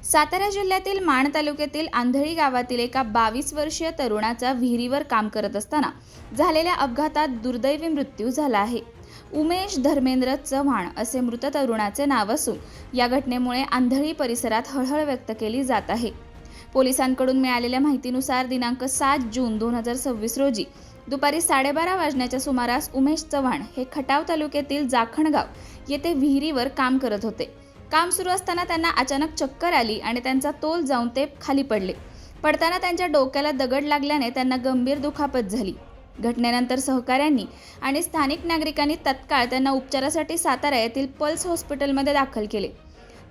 सातारा जिल्ह्यातील माण तालुक्यातील आंधळी गावातील एका 22 वर्षीय तरुणाचा विहिरीवर काम करत असताना झालेल्या अपघातात दुर्दैवी मृत्यू झाला आहे। उमेश धर्मेंद्र चव्हाण असे मृत तरुणाचे नाव असून या घटनेमुळे आंधळी परिसरात हळहळ व्यक्त केली जात आहे। पोलिसांकडून मिळालेल्या माहितीनुसार दिनांक 7 जून 2026 रोजी दुपारी 12:30 वाजण्याच्या सुमारास उमेश चव्हाण हे खटाव तालुक्यातील जाखणगाव येथे विहिरीवर काम करत होते। काम सुरू असताना त्यांना अचानक चक्कर आली आणि त्यांचा तोल जाऊन ते खाली पडले। पडताना त्यांच्या डोक्याला दगड लागल्याने त्यांना गंभीर दुखापत झाली। घटनेनंतर सहकाऱ्यांनी आणि स्थानिक नागरिकांनी तत्काळ त्यांना उपचारासाठी सातारा येथील पल्स हॉस्पिटलमध्ये दाखल केले।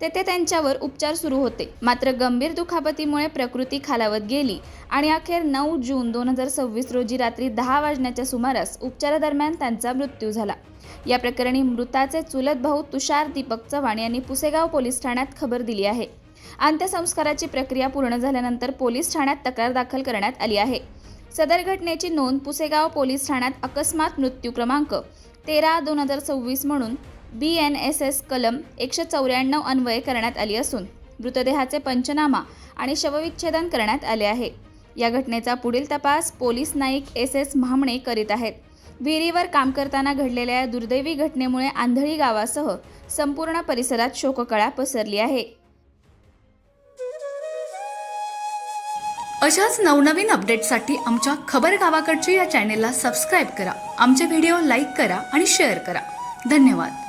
तेथे त्यांच्यावर उपचार सुरू होते, मात्र गंभीर दुखापतीमुळे प्रकृती खालावत गेली आणि अखेर 9 जून 2026 रोजी रात्री 10 वाजण्याच्या सुमारास उपचारादरम्यान त्यांचा मृत्यू झाला। या प्रकरणी मृताचे चुलत भाऊ तुषार दीपक चव्हाण यांनी पुसेगाव पोलीस ठाण्यात खबर दिली आहे। अंत्यसंस्काराची प्रक्रिया पूर्ण झाल्यानंतर पोलीस ठाण्यात तक्रार दाखल करण्यात आली आहे। सदर घटनेची नोंद पुसेगाव पोलीस ठाण्यात अकस्मात मृत्यू क्रमांक 13/2026 म्हणून BNSS कलम 194 अन्वये करण्यात आली असून मृतदेहाचे पंचनामा आणि शवविच्छेदन करण्यात आले आहे। या घटनेचा पुढील तपास पोलीस नाईक SS म्हामणे करीत आहेत। विहिरीवर काम करताना घडलेल्या या दुर्दैवी घटनेमुळे आंधळी गावासह संपूर्ण परिसरात शोककळा पसरली आहे। अशाच नवनवीन अपडेट्ससाठी आमच्या खबर गावाकडची या चॅनेलला सबस्क्राईब करा, आमचे व्हिडिओ लाईक करा आणि शेअर करा। धन्यवाद।